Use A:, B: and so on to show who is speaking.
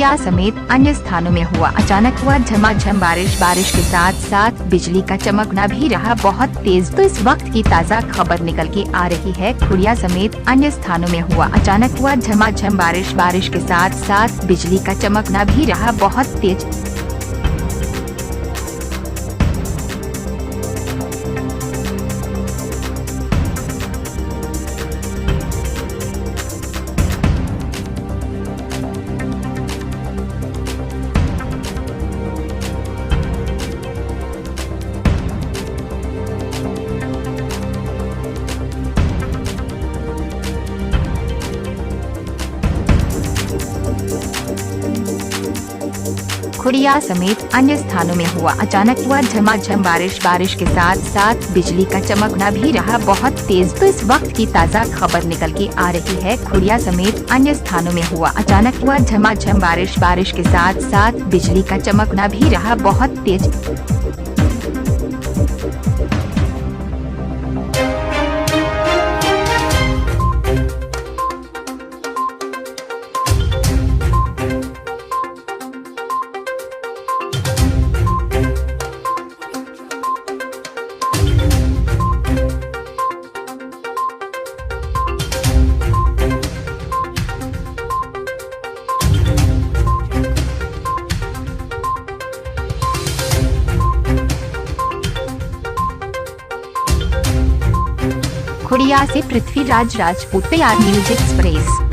A: खुड़िया समेत अन्य स्थानों में हुआ अचानक हुआ झमाझम बारिश के साथ साथ बिजली का चमकना भी रहा बहुत तेज। तो इस वक्त की ताज़ा खबर निकल के आ रही है। खुड़िया समेत अन्य स्थानों में हुआ अचानक हुआ झमाझम बारिश के साथ साथ बिजली का चमकना भी रहा बहुत तेज। खुड़िया समेत अन्य स्थानों में हुआ अचानक हुआ झमाझम बारिश के साथ साथ बिजली का चमकना भी रहा बहुत तेज। तो इस वक्त की ताज़ा खबर निकल के आ रही है। खुड़िया समेत अन्य स्थानों में हुआ अचानक हुआ झमाझम बारिश के साथ साथ बिजली का चमकना भी रहा बहुत तेज। खुड़िया से पृथ्वीराज राजपूत, तैयार न्यूज एक्सप्रेस।